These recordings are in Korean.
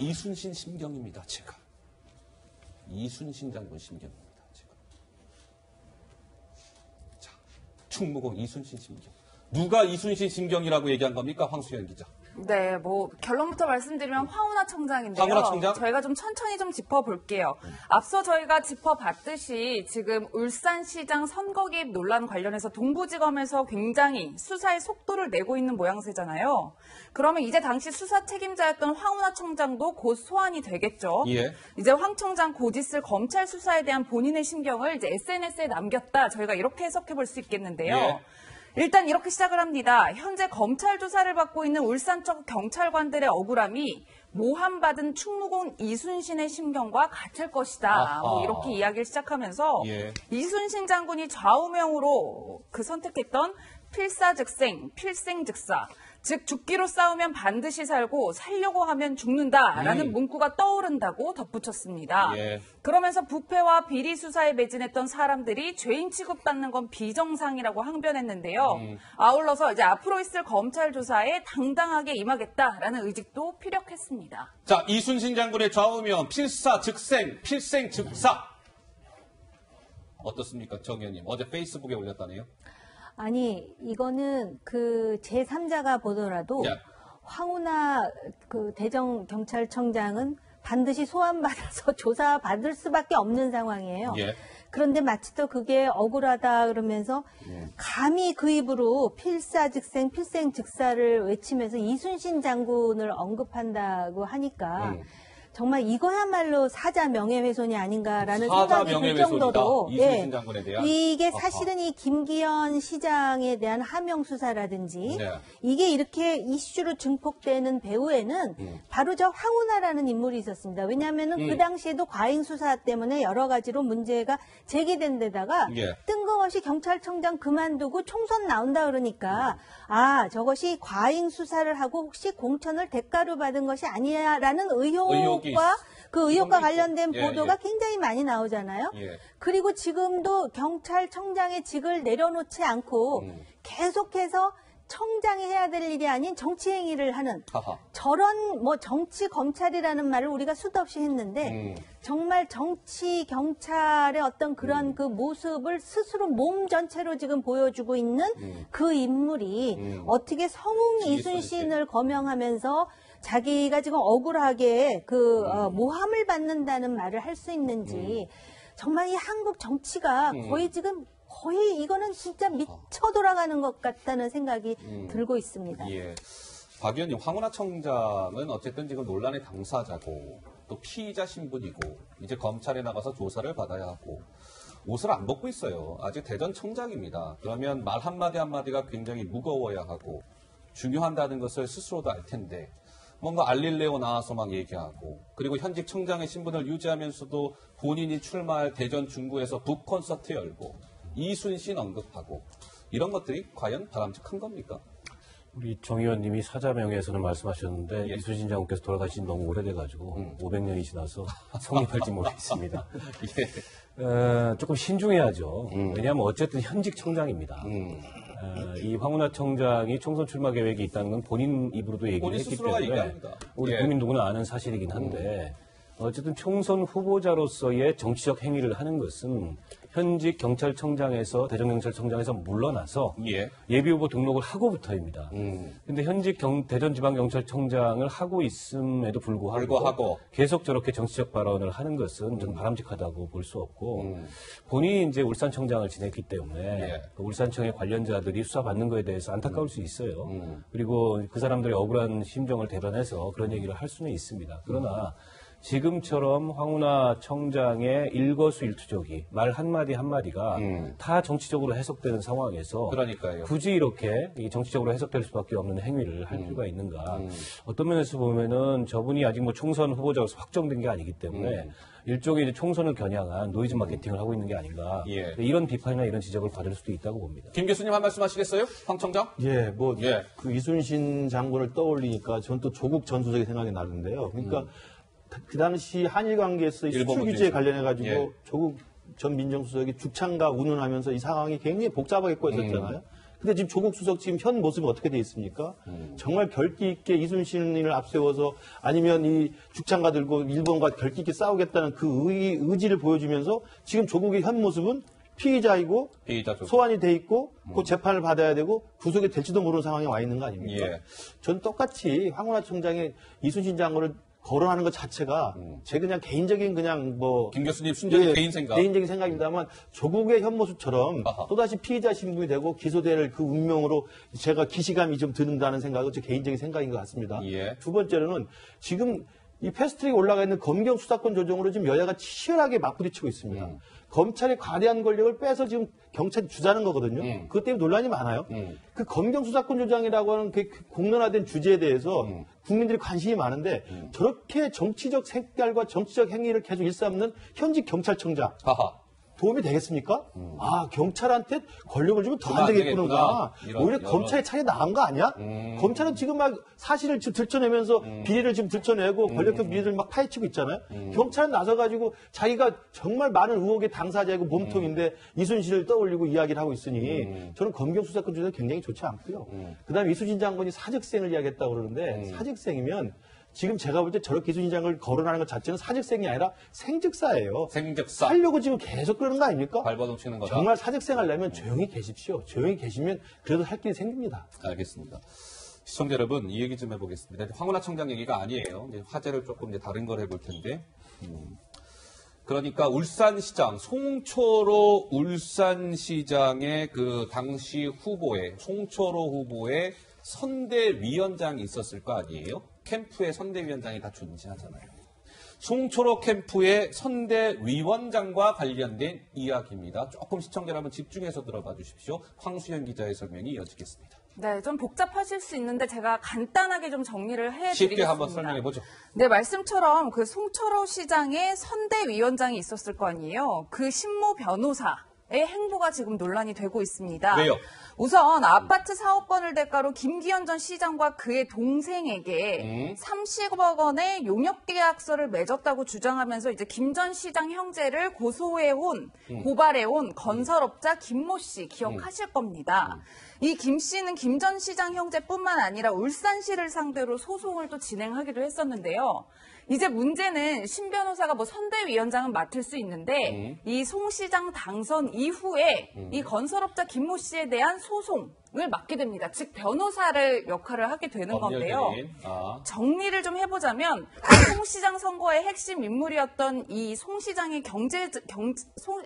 이순신 심경입니다, 제가. 이순신 장군 심경입니다, 제가. 자, 충무공 이순신 심경. 누가 이순신 심경이라고 얘기한 겁니까, 황수연 기자? 네, 뭐 결론부터 말씀드리면 황운하 청장인데요. 황운하 청장? 저희가 좀 천천히 좀 짚어볼게요. 앞서 저희가 짚어봤듯이 지금 울산시장 선거 개입 논란 관련해서 동부지검에서 굉장히 수사의 속도를 내고 있는 모양새잖아요. 그러면 이제 당시 수사 책임자였던 황운하 청장도 곧 소환이 되겠죠. 예. 이제 황 청장 곧 있을 검찰 수사에 대한 본인의 심경을 이제 SNS에 남겼다. 저희가 이렇게 해석해볼 수 있겠는데요. 예. 일단 이렇게 시작을 합니다. 현재 검찰 조사를 받고 있는 울산 쪽 경찰관들의 억울함이 모함받은 충무공 이순신의 심경과 같을 것이다. 뭐 이렇게 이야기를 시작하면서 예. 이순신 장군이 좌우명으로 선택했던 필사즉생, 필생즉사. 즉 죽기로 싸우면 반드시 살고 살려고 하면 죽는다라는 문구가 떠오른다고 덧붙였습니다. 예. 그러면서 부패와 비리 수사에 매진했던 사람들이 죄인 취급받는 건 비정상이라고 항변했는데요. 아울러서 이제 앞으로 있을 검찰 조사에 당당하게 임하겠다라는 의직도 피력했습니다. 자, 이순신 장군의 좌우명 필사즉생, 필생즉사. 어떻습니까, 정 의원님? 어제 페이스북에 올렸다네요. 아니, 이거는 그 제3자가 보더라도 예. 황운하 그 대전경찰청장은 반드시 소환받아서 조사받을 수밖에 없는 상황이에요. 예. 그런데 마치 또 그게 억울하다 그러면서 감히 그 입으로 필사즉생, 필생즉사를 외치면서 이순신 장군을 언급한다고 하니까 정말 이거야말로 사자 명예훼손이 아닌가라는 사자 생각이 들 명예훼손이다. 정도로 이순신 장군에 대한. 이게 사실은 이 김기현 시장에 대한 하명 수사라든지 네. 이게 이렇게 이슈로 증폭되는 배후에는 바로 저 황운하라는 인물이 있었습니다. 왜냐하면은 그 당시에도 과잉 수사 때문에 여러 가지로 문제가 제기된 데다가 예. 뜬금없이 경찰청장 그만두고 총선 나온다 그러니까 아 저것이 과잉 수사를 하고 혹시 공천을 대가로 받은 것이 아니야라는 의혹과 그 의혹과 관련된 예, 보도가 예. 굉장히 많이 나오잖아요. 예. 그리고 지금도 경찰청장의 직을 내려놓지 않고 계속해서 청장이 해야 될 일이 아닌 정치 행위를 하는 하하. 저런 뭐 정치 검찰이라는 말을 우리가 수도 없이 했는데 정말 정치 경찰의 어떤 그런 그 모습을 스스로 몸 전체로 지금 보여주고 있는 그 인물이 어떻게 성웅 이순신을 거명하면서 자기가 지금 억울하게 그 모함을 받는다는 말을 할 수 있는지 정말 이 한국 정치가 거의 이거는 진짜 미쳐 돌아가는 것 같다는 생각이 들고 있습니다. 예. 박 의원님, 황운하 청장은 어쨌든 지금 논란의 당사자고 또 피의자 신분이고 이제 검찰에 나가서 조사를 받아야 하고 옷을 안 벗고 있어요. 아직 대전청장입니다. 그러면 말 한마디 한마디가 굉장히 무거워야 하고 중요한다는 것을 스스로도 알 텐데 뭔가 알릴레오 나와서 막 얘기하고 그리고 현직 청장의 신분을 유지하면서도 본인이 출마할 대전 중구에서 북콘서트 열고 이순신 언급하고 이런 것들이 과연 바람직한 겁니까? 우리 정 의원님이 사자 명예훼손을 말씀하셨는데 예. 이순신 장군께서 돌아가신 지 너무 오래돼가지고 500년이 지나서 성립할지 모르겠습니다. 예. 조금 신중해야죠. 왜냐하면 어쨌든 현직 청장입니다. 이 황운하 청장이 총선 출마 계획이 있다는 건 본인 입으로도 얘기를 본인 했기 스스로가 때문에 얘기합니다. 우리 예. 국민 누구나 아는 사실이긴 한데 어쨌든 총선 후보자로서의 정치적 행위를 하는 것은 현직 경찰청장에서 대전경찰청장에서 물러나서 예. 예비후보 등록을 하고부터입니다. 근데 현직 대전지방경찰청장을 하고 있음에도 불구하고 계속 저렇게 정치적 발언을 하는 것은 저는 바람직하다고 볼 수 없고 본인이 이제 울산청장을 지냈기 때문에 예. 그 울산청의 관련자들이 수사받는 거에 대해서 안타까울 수 있어요. 그리고 그 사람들의 억울한 심정을 대변해서 그런 얘기를 할 수는 있습니다. 그러나 지금처럼 황운하 청장의 일거수일투족이 말 한마디 한마디가 다 정치적으로 해석되는 상황에서 그러니까요. 굳이 이렇게 정치적으로 해석될 수밖에 없는 행위를 할 필요가 있는가. 어떤 면에서 보면은 저분이 아직 뭐 총선 후보자로서 확정된 게 아니기 때문에 일종의 이제 총선을 겨냥한 노이즈 마케팅을 하고 있는 게 아닌가. 예. 이런 비판이나 이런 지적을 받을 수도 있다고 봅니다. 김 교수님 한 말씀 하시겠어요? 황 청장? 예, 뭐, 예. 그 이순신 장군을 떠올리니까 전 또 조국 전투적이 생각이 나는데요. 그러니까 그 당시 한일 관계에서 일본 수출 규제에 문제죠. 관련해가지고 예. 조국 전 민정수석이 주창가 운운하면서 이 상황이 굉장히 복잡하게 꼬였었잖아요. 근데 지금 조국 수석 지금 현 모습이 어떻게 돼 있습니까? 정말 결기 있게 이순신을 앞세워서 아니면 이 죽창가 들고 일본과 결기 있게 싸우겠다는 그 의지를 보여주면서 지금 조국의 현 모습은 피의자이고 소환이 돼 있고 그 재판을 받아야 되고 구속이 될지도 모르는 상황에 와 있는 거 아닙니까? 예. 전 똑같이 황운하 총장이 이순신 장군을 거론하는 것 자체가 제 그냥 개인적인 그냥 뭐 김 교수님 순전히 개인 생각. 개인적인 생각입니다만 조국의 현 모습처럼 아하. 또다시 피의자 신분이 되고 기소될 그 운명으로 제가 기시감이 좀 드는다는 생각은 제 개인적인 생각인 것 같습니다. 예. 두 번째로는 지금 이 패스트트랙에 올라가 있는 검경 수사권 조정으로 지금 여야가 치열하게 맞부딪히고 있습니다. 검찰의 과대한 권력을 빼서 지금 경찰이 주자는 거거든요. 그것 때문에 논란이 많아요. 그 검경 수사권 조정이라고 하는 그 공론화된 주제에 대해서 국민들이 관심이 많은데 저렇게 정치적 색깔과 정치적 행위를 계속 일삼는 현직 경찰청장 하하. 도움이 되겠습니까? 아, 경찰한테 권력을 주면 더 안 그만 되겠구나. 되겠구나. 오히려 이런. 검찰의 차례 나은 거 아니야? 검찰은 지금 막 사실을 지금 들춰내면서 비리를 지금 들춰내고 권력형 비리를 막 파헤치고 있잖아요. 경찰은 나서가지고 자기가 정말 많은 의혹의 당사자이고 몸통인데 이순신을 떠올리고 이야기를 하고 있으니 저는 검경 수사권 조정은 굉장히 좋지 않고요. 그다음에 이순신 장관이 사직생을 이야기했다고 그러는데 사직생이면 지금 제가 볼 때 저렇게 이순신 장관을 거론하는 것 자체는 사직생이 아니라 생직사예요. 생적사. 하려고 지금 계속 그러는 거 아닙니까? 발버둥 치는 거다. 정말 사직생 하려면 조용히 계십시오. 조용히 계시면 그래도 할 길이 생깁니다. 알겠습니다. 시청자 여러분, 이 얘기 좀 해보겠습니다. 황운하 청장 얘기가 아니에요. 이제 화제를 조금 이제 다른 걸 해볼 텐데. 그러니까 울산시장, 송초로 울산시장의 그 당시 후보의, 송초로 후보의 선대위원장이 있었을 거 아니에요? 캠프에 선대위원장이 다 존재하잖아요. 송초로 캠프의 선대위원장과 관련된 이야기입니다. 조금 시청자 여러분 집중해서 들어봐 주십시오. 황수연 기자의 설명이 이어지겠습니다. 네, 좀 복잡하실 수 있는데 제가 간단하게 좀 정리를 해드리겠습니다. 쉽게 한번 설명해 보죠. 네, 말씀처럼 그 송철호 시장의 선대위원장이 있었을 거 아니에요. 그 신모 변호사의 행보가 지금 논란이 되고 있습니다. 왜요? 우선 아파트 사업권을 대가로 김기현 전 시장과 그의 동생에게 30억 원의 용역계약서를 맺었다고 주장하면서 이제 김 전 시장 형제를 고발해온 건설업자 김모 씨 기억하실 겁니다. 이 김 씨는 김 전 시장 형제뿐만 아니라 울산시를 상대로 소송을 또 진행하기도 했었는데요. 이제 문제는 신 변호사가 뭐 선대위원장은 맡을 수 있는데 이 송 시장 당선 이후에 이 건설업자 김모 씨에 대한 소송을 맡게 됩니다. 즉 변호사를 역할을 하게 되는 건데요. 정리를 좀 해보자면 송 시장 선거의 핵심 인물이었던 이 송 시장의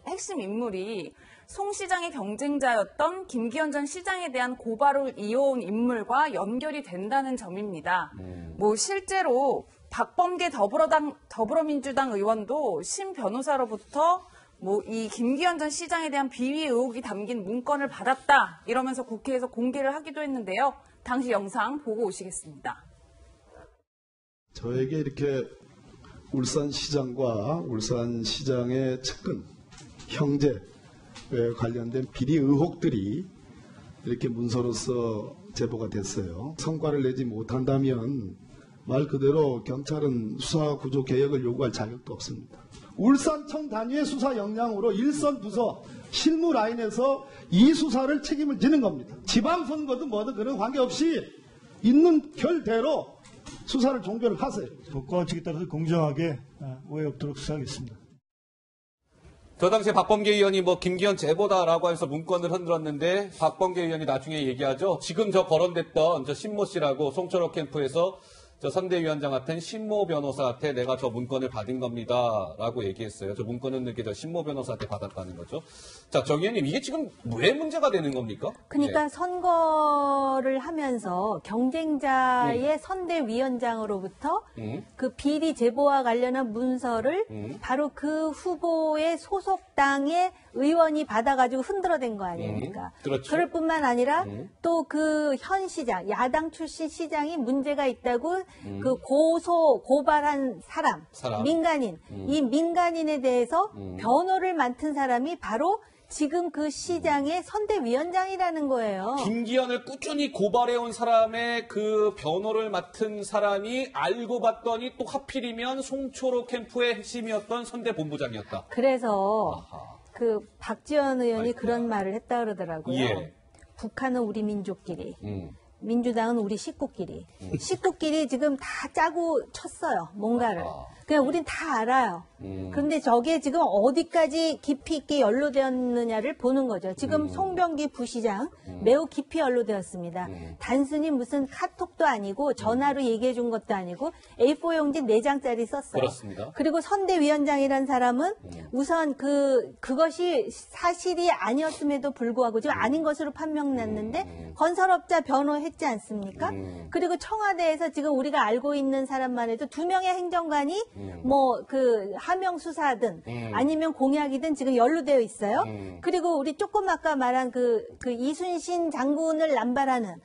핵심 인물이 송 시장의 경쟁자였던 김기현 전 시장에 대한 고발을 이어온 인물과 연결이 된다는 점입니다. 뭐 실제로 박범계 더불어민주당 의원도 신 변호사로부터 뭐 이 김기현 전 시장에 대한 비위 의혹이 담긴 문건을 받았다 이러면서 국회에서 공개를 하기도 했는데요. 당시 영상 보고 오시겠습니다. 저에게 이렇게 울산시장과 울산시장의 측근, 형제에 관련된 비리 의혹들이 이렇게 문서로서 제보가 됐어요. 성과를 내지 못한다면 말 그대로 경찰은 수사 구조 개혁을 요구할 자격도 없습니다. 울산청 단위의 수사 역량으로 일선 부서 실무 라인에서 이 수사를 책임을 지는 겁니다. 지방선거든 뭐든 그런 관계없이 있는 결대로 수사를 종결을 하세요. 법과 원칙에 따라서 공정하게 오해 없도록 수사하겠습니다. 저 당시에 박범계 의원이 뭐 김기현 제보다라고 해서 문건을 흔들었는데 박범계 의원이 나중에 얘기하죠. 지금 저 거론됐던 저 신모 씨라고 송철호 캠프에서 저 선대위원장한테 신모 변호사한테 내가 저 문건을 받은 겁니다라고 얘기했어요. 저 문건은 이렇게 저 신모 변호사한테 받았다는 거죠. 자, 정 의원님 이게 지금 왜 문제가 되는 겁니까? 그러니까 네. 선거를 하면서 경쟁자의 선대위원장으로부터 그 비리 제보와 관련한 문서를 바로 그 후보의 소속당의 의원이 받아가지고 흔들어댄 거 아닙니까? 그렇죠. 그럴 뿐만 아니라 또 그 현 시장, 야당 출신 시장이 문제가 있다고 그 고발한 사람, 민간인, 이 민간인에 대해서 변호를 맡은 사람이 바로 지금 그 시장의 선대위원장이라는 거예요. 김기현을 꾸준히 고발해온 사람의 그 변호를 맡은 사람이 알고 봤더니 또 하필이면 송초로 캠프의 핵심이었던 선대본부장이었다. 그래서 그 박지원 의원이 그런 말을 했다 그러더라고요. 예. 북한은 우리 민족끼리, 음. 민주당은 우리 식구끼리. 식구끼리 지금 다 짜고 쳤어요, 뭔가를. 아. 그냥 우린 다 알아요. 그런데 저게 지금 어디까지 깊이 있게 연루되었느냐를 보는 거죠. 지금 송병기 부시장 매우 깊이 연루되었습니다. 단순히 무슨 카톡도 아니고 전화로 얘기해 준 것도 아니고 A4 용지 4장짜리 썼어요. 그렇습니다. 그리고 선대위원장이라는 사람은 우선 그것이 사실이 아니었음에도 불구하고 지금 아닌 것으로 판명났는데 건설업자 변호했지 않습니까? 그리고 청와대에서 지금 우리가 알고 있는 사람만 해도 2명의 행정관이 뭐 그 하명 수사든 아니면 공약이든 지금 연루되어 있어요. 그리고 우리 조금 아까 말한 그 이순신 장군을 남발하는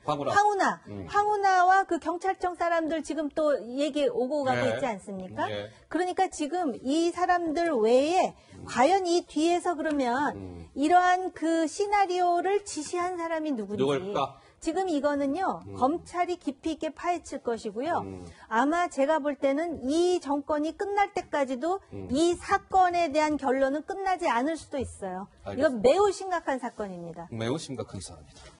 황운하와 그 경찰청 사람들 지금 또 얘기 오고 가고 네. 있지 않습니까? 네. 그러니까 지금 이 사람들 외에 과연 이 뒤에서 그러면 이러한 그 시나리오를 지시한 사람이 누군지. 누굴까? 지금 이거는요, 검찰이 깊이 있게 파헤칠 것이고요. 아마 제가 볼 때는 이 정권이 끝날 때까지도 이 사건에 대한 결론은 끝나지 않을 수도 있어요. 알겠습니다. 이건 매우 심각한 사건입니다. 매우 심각한 사안입니다.